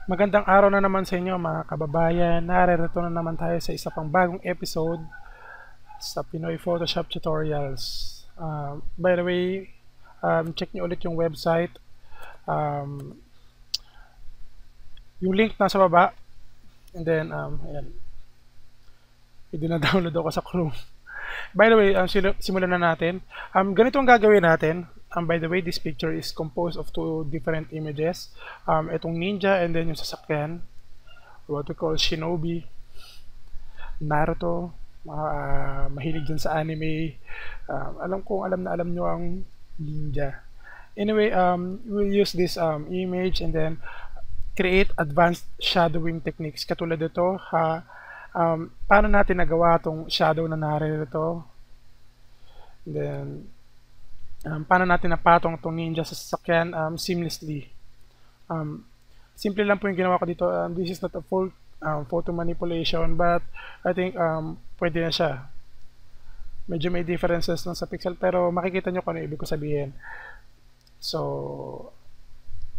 Magandang araw na naman sa inyo mga kababayan. Narito na naman tayo sa isa pang bagong episode sa Pinoy Photoshop Tutorials. By the way, check nyo ulit yung website. Yung link nasa baba. And then, ayan. Idina-download ako sa Chrome. By the way, simulan na natin. Ganito ang gagawin natin. By the way, this picture is composed of two different images. Itong ninja and then yung sasakyan. What we call Shinobi. Naruto. Mahilig dyan sa anime. Alam nyo ang ninja. Anyway, we'll use this image and then create advanced shadowing techniques. Katulad ito, paano natin nagawa itong shadow na narito. And then, paano natin napatong itong ninja sa sasakyan seamlessly. Simple lang po yung ginawa ko dito. This is not a full photo manipulation, but I think pwede na siya. Medyo may differences lang sa pixel, pero makikita nyo kung ano ibig ko sabihin. So,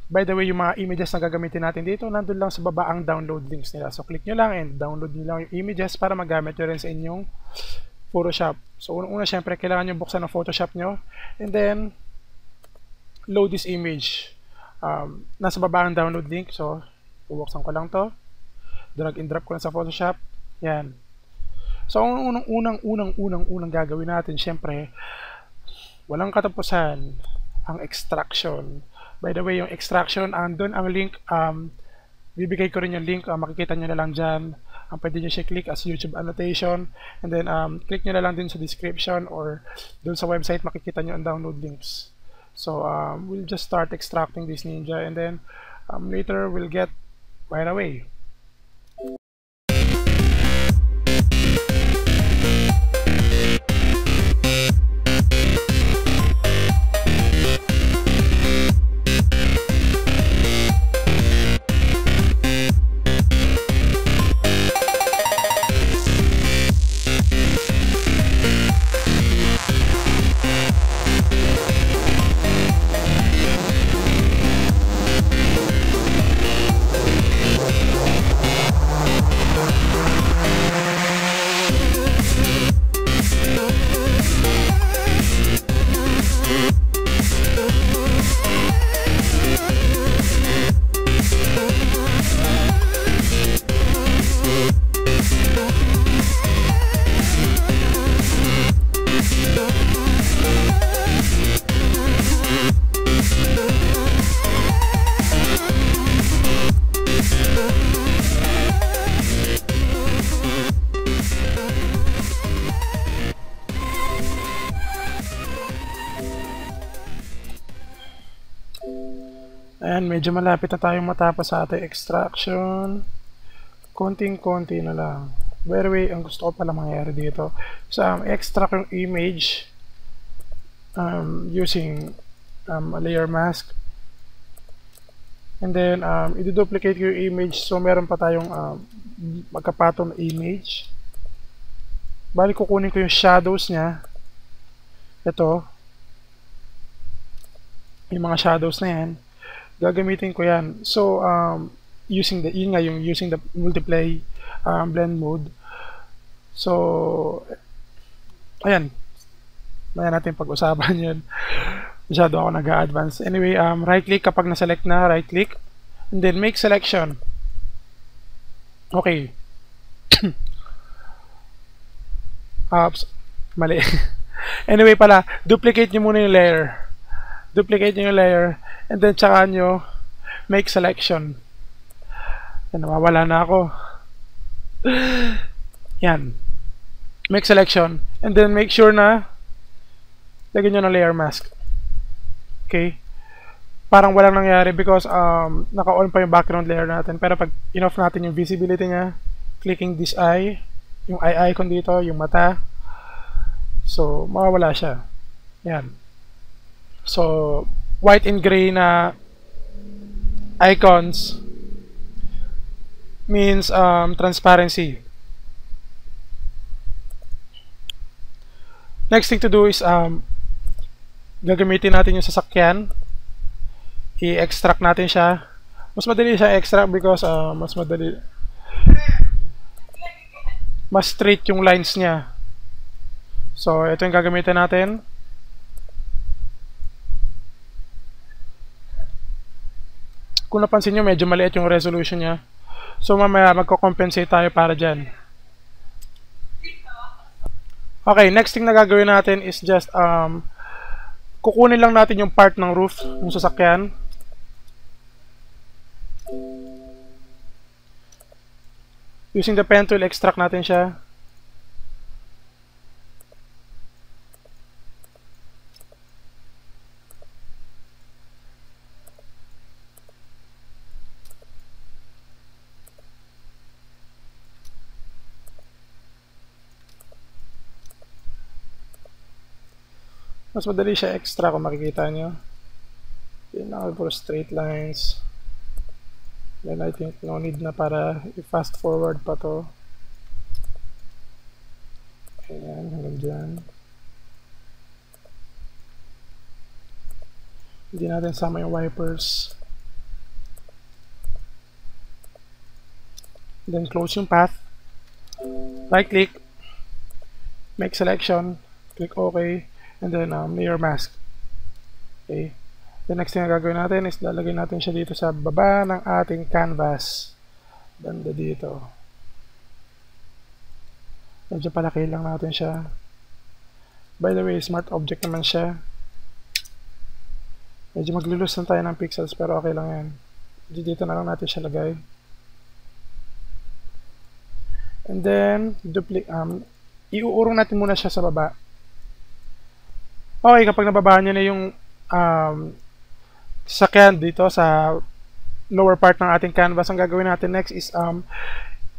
by the way, yung mga images na gagamitin natin dito, nandun lang sa baba ang download links nila. So, click nyo lang and download nyo lang yung images para magamit nyo rin sa inyong Photoshop. So, unang-una, syempre, kailangan nyo buksan ang Photoshop nyo. And then, load this image. Nasa baba ang download link. So, bubuksan ko lang to. Drag and drop ko lang sa Photoshop. Yan. So, ang unang gagawin natin, syempre, walang katapusan, ang extraction. By the way, yung extraction, doon ang link, bibigay ko rin yung link, makikita nyo na lang dyan. Pwede nyo siya click as YouTube annotation, and then click nyo na lang din sa description or doon sa website makikita nyo ang download links. So we'll just start extracting this ninja and then later we'll get right away. Ayan, medyo malapit na tayong matapos sa ating extraction. Konting-konti na lang. By the way, ang gusto ko pala mangyari dito, sa extract yung image using a layer mask. And then, i-duplicate ko yung image so meron pa tayong magkapatong na image. Bali, kukunin ko yung shadows niya. Ito. Yung mga shadows na yan. Gagamitin ko yan. So, using the multiply blend mode. So, ayan. Maya natin pag-usapan yun. Masyado ako nag-a-advance. Anyway, right-click kapag na-select na, right-click. And then, make selection. Okay. Oops. Mali. Anyway pala, duplicate nyo muna yung layer. Duplicate nyo yung layer. And then, tsaka nyo make selection. Yan, nawawala na ako. Yan. Make selection. And then, make sure na lagyan nyo ng layer mask. Okay? Parang walang nangyari because naka-on pa yung background layer natin. Pero pag in-off natin yung visibility niya, clicking this eye, yung eye icon dito, yung mata, so, mawawala siya. Yan. So, white and gray na icons means transparency. Next thing to do is gagamitin natin yung sasakyan. I-extract natin siya. Mas madali siya extract because mas straight yung lines niya. So, ito yung gagamitin natin. Kung napansin nyo, medyo maliit yung resolution niya. So, mamaya magko-compensate tayo para dyan. Okay, next thing na gagawin natin is just kukunin lang natin yung part ng roof ng sasakyan. Using the pen tool, extract natin siya. Mas madali siya extra kung makikita nyo. Yun lang, puro straight lines. Then I think no need na para i-fast forward pa to. Ayan, hanggang dyan. Hindi natin sama yung wipers. Then close yung path. Right click. Make selection. Click OK. And then layer mask. Okay. The next thing na gagawin natin is lalagay natin siya dito sa baba ng ating canvas. Banda dito. Medyo palaki lang natin siya. By the way, smart object naman siya. Medyo maglulus lang tayo ng pixels pero okay lang yan. Dito na lang natin siya lagay. And then, iuurong natin muna siya sa baba. Okay, kapag nababaan nyo na yung sasakyan dito sa lower part ng ating canvas, ang gagawin natin next is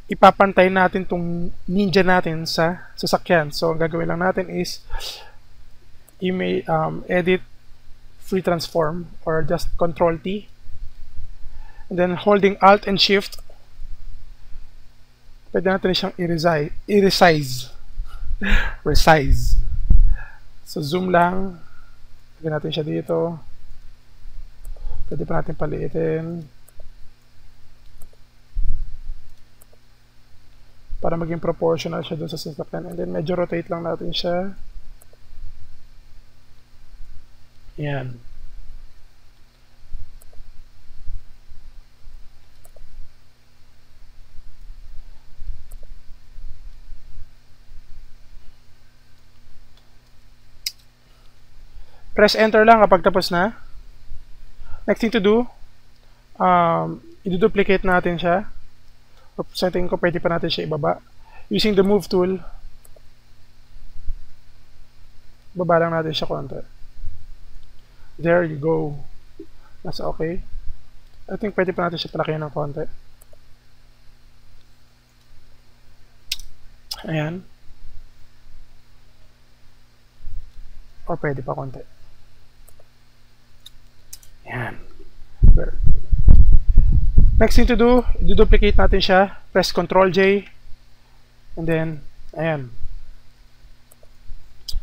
ipapantay natin tong ninja natin sa sasakyan. So, ang gagawin lang natin is edit free transform or just Control T. And then, holding Alt and Shift, pwede natin siyang i-resize. Resize. So, zoom lang. Lagyan natin siya dito. Pwede pa natin paliitin. Para maging proportional siya dun sa sasakyan. And then, medyo rotate lang natin siya. Yan. Press enter lang kapag tapos na. Next thing to do, i-duplicate natin siya. Sa tingin ko pwede pa natin siya ibaba. Using the move tool, baba lang natin siya konti. There you go. That's okay. I think pwede pa natin siya palakihan ng konti. Ayan. Or pwede pa konti. Ayan. Next thing to do, duplicate natin siya. Press Ctrl J. And then, ayan.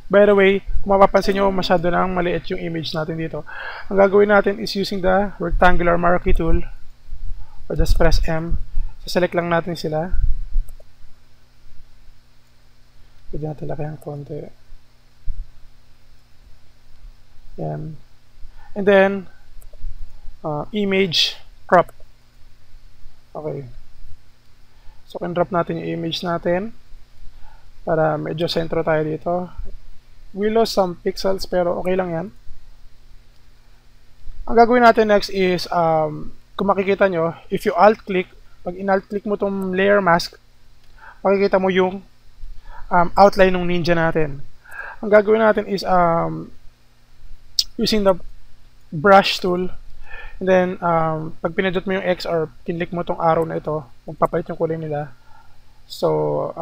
By the way, kung mapapansin nyo, masyado nang maliit yung image natin dito. Ang gagawin natin is using the rectangular marquee tool. Or just press M. Select lang natin sila. Pwede natin laki ang konti. Ayan. And then, image crop. Okay. So, can-drop natin yung image natin para medyo sentro tayo dito. We lost some pixels pero okay lang yan. Ang gagawin natin next is, kung makikita nyo, if you alt-click, pag in-alt-click mo tong layer mask, makikita mo yung outline ng ninja natin. Ang gagawin natin is, using the brush tool, and then, pag pinindot mo yung X or kinlik mo tong arrow na ito, magpapalit yung kulay nila. So,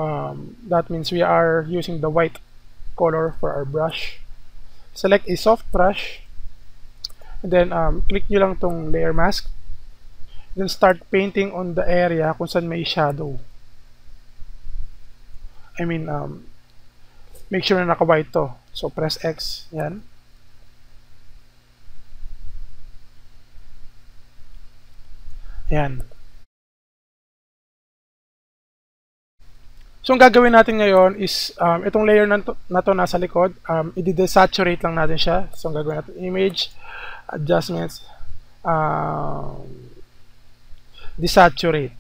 that means we are using the white color for our brush. Select a soft brush, and then, click nyo lang tong layer mask. Then, start painting on the area kung saan may shadow. I mean, make sure na naka-white to. So, press X. Yan. Ayan. So, ang gagawin natin ngayon is, itong layer na to nasa likod, i-desaturate lang natin siya. So, ang gagawin natin, image, adjustments, desaturate,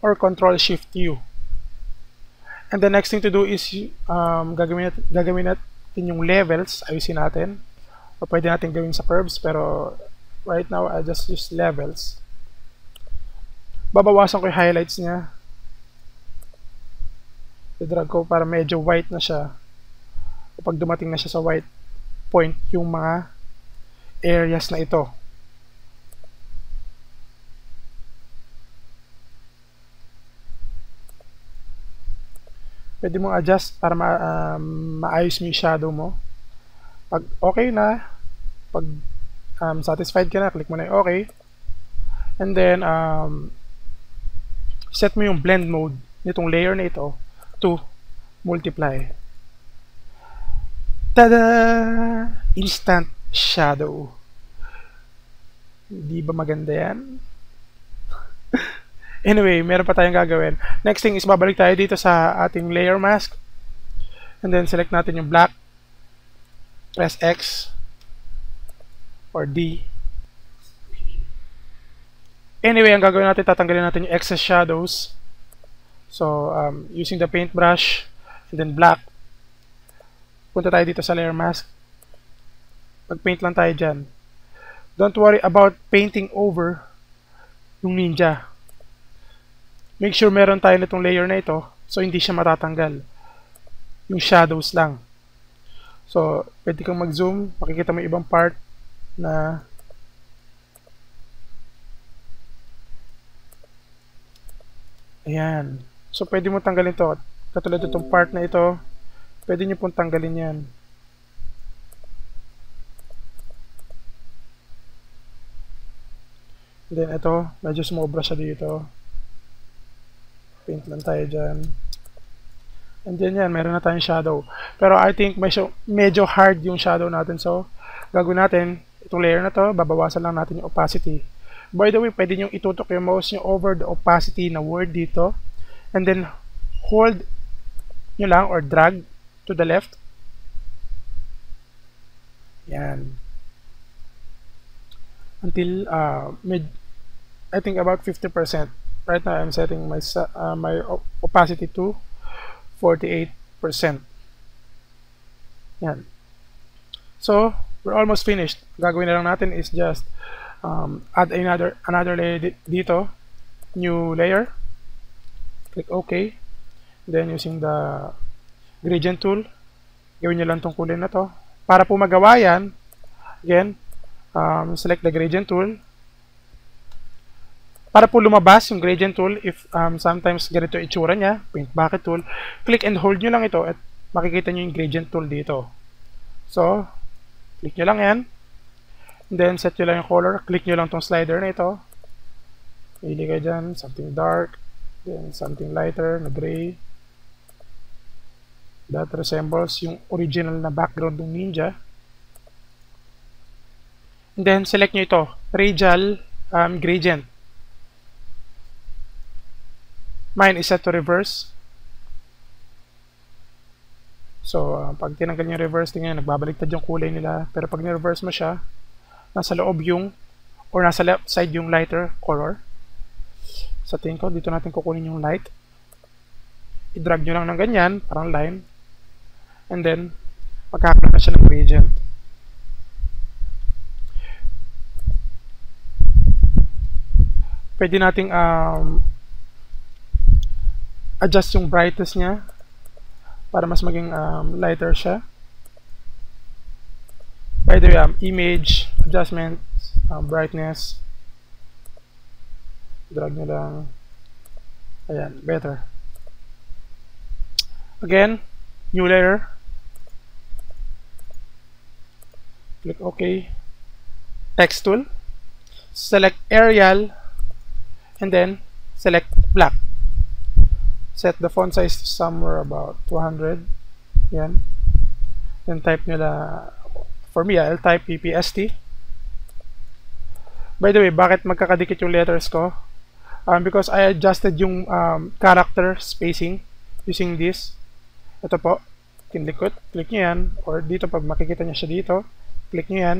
or Control-Shift-U. And the next thing to do is, gagawin natin yung levels, ayusin natin. O pwede natin gawin sa curves, pero right now, I just use levels. Babawasan ko yung highlights niya. I-drag ko para medyo white na siya. Kapag dumating na siya sa white point, yung mga areas na ito. Pwede mong adjust para maayos mo yung shadow mo. Pag okay na, pag satisfied ka na, click mo na yung okay. And then, set mo yung blend mode nitong layer na ito to multiply. Tada! Instant shadow. Hindi ba maganda yan? Anyway, meron pa tayong gagawin. Next thing is babalik tayo dito sa ating layer mask. And then select natin yung black. Press X or D. Anyway, ang gagawin natin, tatanggalin natin yung excess shadows. So, using the paintbrush and then black. Punta tayo dito sa layer mask. Pag-paint lang tayo dyan. Don't worry about painting over yung ninja. Make sure meron tayo nitong layer na ito so hindi siya matatanggal. Yung shadows lang. So, pwede kang mag-zoom. Makikita mo yung ibang part na ayan. So, pwede mo tanggalin to. Katulad itong part na ito, pwede nyo pong tanggalin yan. And then, ito, medyo sumobra siya dito. Paint lang tayo dyan. And then yan, meron na tayong shadow. Pero I think medyo hard yung shadow natin. So, gagawin natin, itong layer na to, babawasan lang natin yung opacity. By the way, pwede nyo itutok yung mouse nyo over the opacity na word dito. And then, hold nyo lang or drag to the left. Yan. Until, I think about 50%. Right now, I'm setting my opacity to 48%. Yan. So, we're almost finished. Gagawin na lang natin is just add another layer dito. New layer. Click OK. Then, using the gradient tool, gawin nyo lang itong kulay na to. Para po magawa yan, again, select the gradient tool. Para po lumabas yung gradient tool, if sometimes ganito itsura niya, paint bucket tool, click and hold nyo lang ito at makikita nyo yung gradient tool dito. So, click nyo lang yan. And then, set nyo lang yung color. Click nyo lang tong slider na ito. Pili kayo dyan, something dark. Then, something lighter, na gray. That resembles yung original na background ng ninja. And then, select nyo ito, radial gradient. Mine is set to reverse. So, pag tinanggal yung reverse, tingnan, nagbabaliktad yung kulay nila. Pero pag ni-reverse mo siya, nasa loob yung, or nasa left side yung lighter color. Sa tingin ko, dito natin kukunin yung light. I-drag nyo lang ng ganyan, parang line. And then, magkakaroon na siya ng gradient. Pwede nating adjust yung brightness niya para mas maging lighter siya. By the way, image, adjustment, brightness. Drag nyo lang. Ayan, better. Again, new layer. Click OK. Text tool. Select Arial. And then, select black. Set the font size to somewhere about 200. Yan. Then type nyo la, for me, I'll type PPST. By the way, bakit magkakadikit yung letters ko? Because I adjusted yung character spacing using this. Ito po, click nyo yan, or dito pag makikita nyo siya dito, click nyo yan.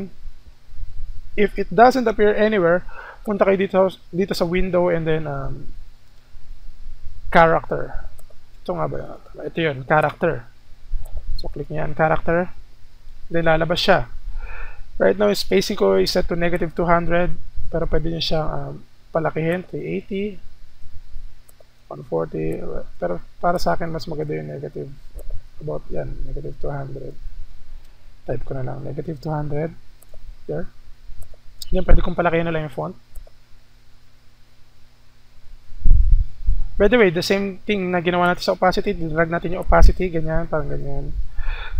If it doesn't appear anywhere, punta kayo dito sa window and then character. Ito nga ba? Ito yun, character. So click nyo yan, character. Then lalabas siya. Right now, spacing ko is set to -200, pero pwede nyo siyang palakihin, 380, 140, pero para sa akin mas maganda yung negative, about yan, -200. Type ko na lang, -200, there. Yan, pwede kong palakihin na lang yung font. By the way, the same thing na ginawa natin sa opacity, drag natin yung opacity, ganyan, parang ganyan.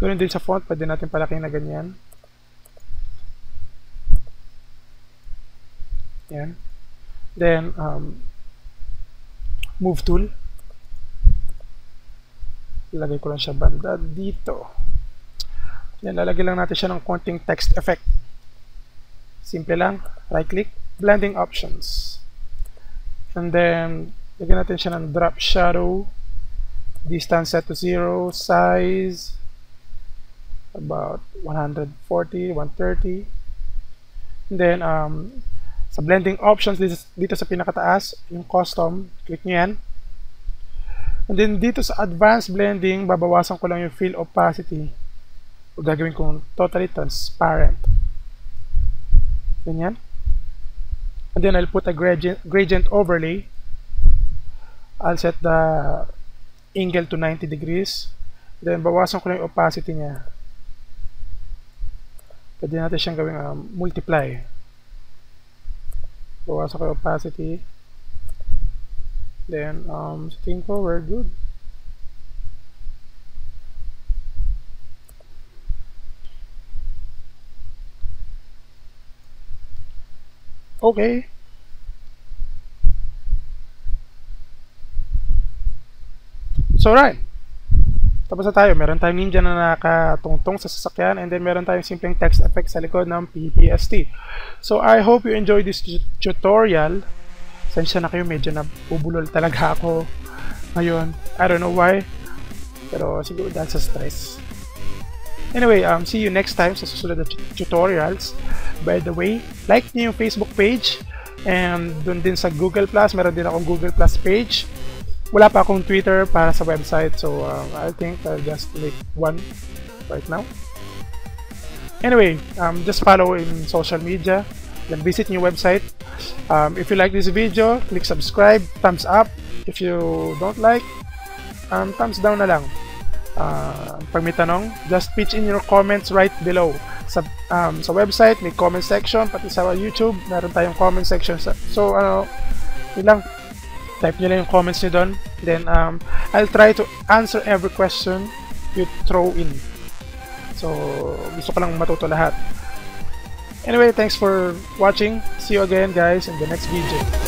Ganoon din sa font, pwede natin palakihin na ganyan. Yan. Then, move tool. Ilagay ko lang siya banda dito. Yan, lalagay lang natin siya ng konting text effect. Simple lang. Right click, blending options. And then, lagyan natin siya ng drop shadow. Distance set to 0. Size, about 140, 130. And then, sa blending options, dito sa pinakataas, yung custom, click nyo yan. And then dito sa advanced blending, babawasan ko lang yung fill opacity. O gagawin kong totally transparent. Ganyan. And then I'll put a gradient overlay. I'll set the angle to 90 degrees. Then bawasan ko lang yung opacity niya. Pwede natin siyang gawing multiply. Bawasan ko yung opacity. Then, sa tingin ko, we're good. Okay. So, right. Tapos na tayo. Meron tayong ninja na nakatungtong sa sasakyan, and then meron tayong simpleng text effect sa likod ng PPST. So I hope you enjoyed this tutorial. Sensya na kayo, medyo nabubulol talaga ako ngayon. I don't know why, pero siguro dahil sa stress. Anyway, see you next time sa susunod na tutorials. By the way, like niyo yung Facebook page, and dun din sa Google+, meron din akong Google+ page. Wala pa akong Twitter para sa website, so I think I'll just make one right now. Anyway, just follow in social media, then visit yung website. If you like this video, click subscribe, thumbs up. If you don't like, thumbs down na lang. Pag may tanong, just pitch in your comments right below. Sa website, may comment section, pati sa YouTube, meron tayong comment section. So, yun lang. Type nyo lang yung comments nyo doon. Then, I'll try to answer every question you throw in. So, gusto ko lang matuto lahat. Anyway, thanks for watching. See you again, guys, in the next video.